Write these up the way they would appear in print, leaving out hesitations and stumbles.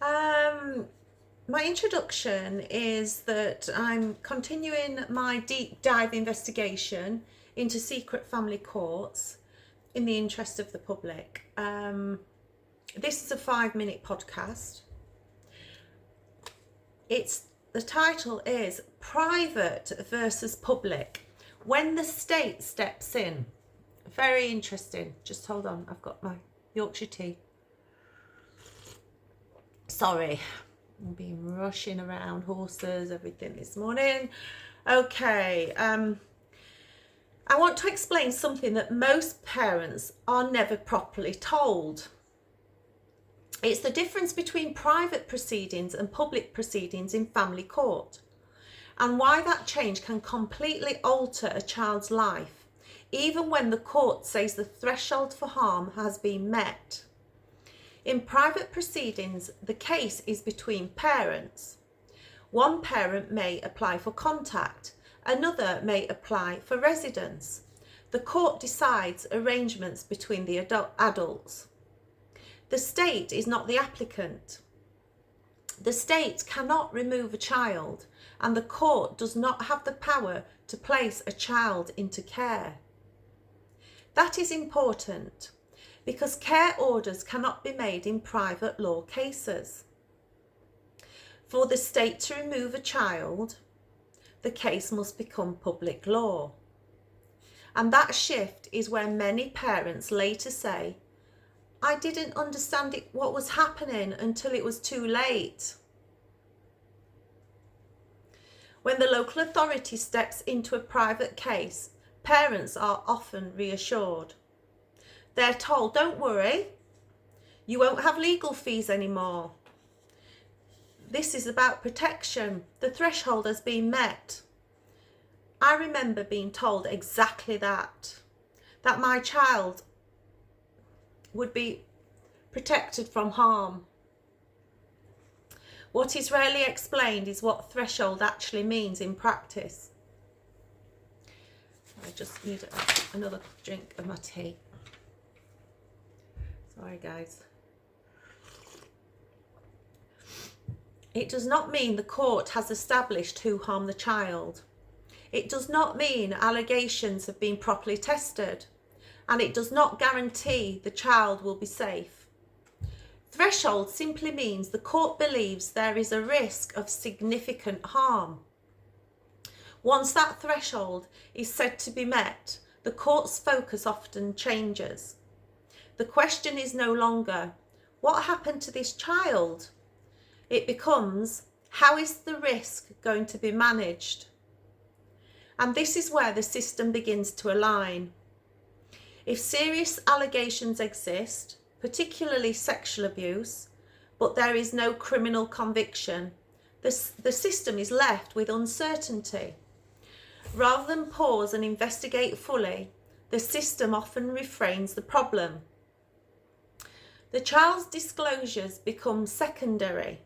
Um, my introduction is that I'm continuing my deep dive investigation into secret family courts in the interest of the public. This is a 5-minute podcast. The title is Private versus Public, when the state steps in. Very interesting. Just hold on, I've got my Yorkshire tea. Sorry, I've been rushing around horses, everything this morning. Okay, I want to explain something that most parents are never properly told. It's the difference between private proceedings and public proceedings in family court, and why that change can completely alter a child's life, even when the court says the threshold for harm has been met. In private proceedings, the case is between parents. One parent may apply for contact, another may apply for residence. The court decides arrangements between the adults. The state is not the applicant. The state cannot remove a child, and the court does not have the power to place a child into care. That is important, because care orders cannot be made in private law cases. For the state to remove a child, the case must become public law. And that shift is where many parents later say, I didn't understand what was happening until it was too late. When the local authority steps into a private case, parents are often reassured. They're told, don't worry, you won't have legal fees anymore. This is about protection. The threshold has been met. I remember being told exactly that my child would be protected from harm. What is rarely explained is what threshold actually means in practice. I just need another drink of my tea. Sorry, guys. It does not mean the court has established who harmed the child. It does not mean allegations have been properly tested, and it does not guarantee the child will be safe. Threshold simply means the court believes there is a risk of significant harm. Once that threshold is said to be met, the court's focus often changes. The question is no longer, what happened to this child? It becomes, how is the risk going to be managed? And this is where the system begins to align. If serious allegations exist, particularly sexual abuse, but there is no criminal conviction, the system is left with uncertainty. Rather than pause and investigate fully, the system often reframes the problem. The child's disclosures become secondary.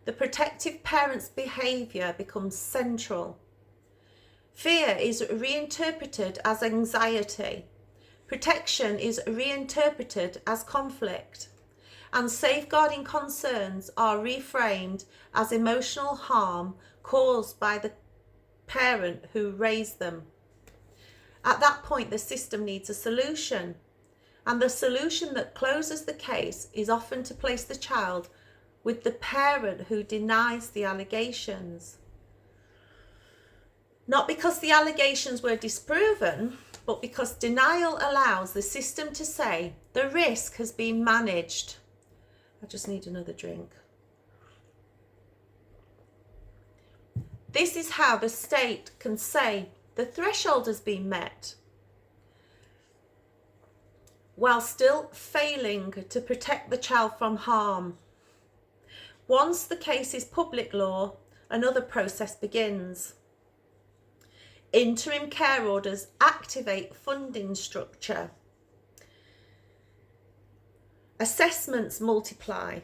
The protective parent's behaviour becomes central. Fear is reinterpreted as anxiety. Protection is reinterpreted as conflict. And safeguarding concerns are reframed as emotional harm caused by the parent who raised them. At that point, the system needs a solution. And the solution that closes the case is often to place the child with the parent who denies the allegations. Not because the allegations were disproven, but because denial allows the system to say the risk has been managed. I just need another drink. This is how the state can say the threshold has been met, while still failing to protect the child from harm. Once the case is public law, another process begins. Interim care orders activate funding structure. Assessments multiply.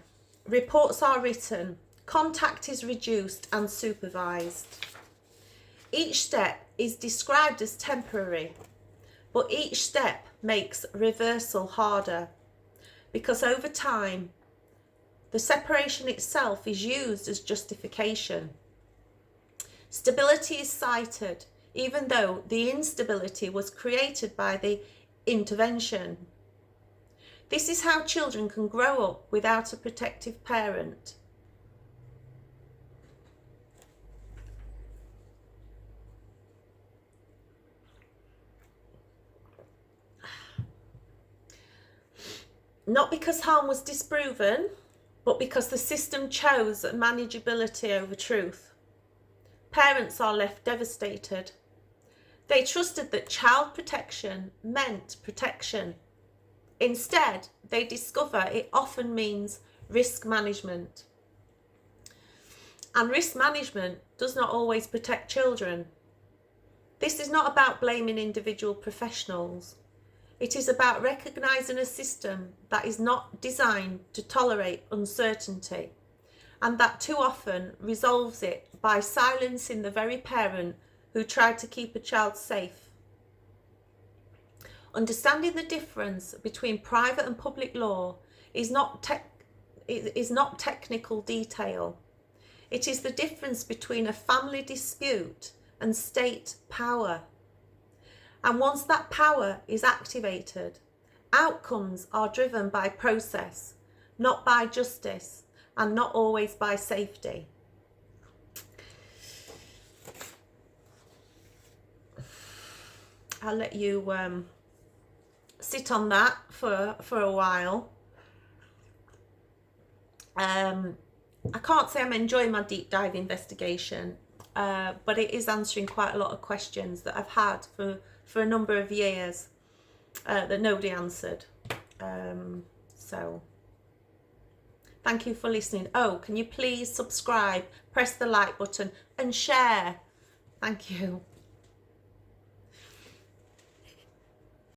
Reports are written. Contact is reduced and supervised. Each step is described as temporary, but each step makes reversal harder, because over time, The separation itself is used as justification. Stability is cited, even though the instability was created by the intervention. This is how children can grow up without a protective parent. Not because harm was disproven, but because the system chose manageability over truth. Parents are left devastated. They trusted that child protection meant protection. Instead, they discover it often means risk management. And risk management does not always protect children. This is not about blaming individual professionals. It is about recognising a system that is not designed to tolerate uncertainty, and that too often resolves it by silencing the very parent who tried to keep a child safe. Understanding the difference between private and public law is not technical detail. It is the difference between a family dispute and state power. And once that power is activated, outcomes are driven by process, not by justice, and not always by safety. I'll let you sit on that for a while. I can't say I'm enjoying my deep dive investigation, but it is answering quite a lot of questions that I've had for a number of years that nobody answered. So thank you for listening. Oh, can you please subscribe, press the like button and share? Thank you.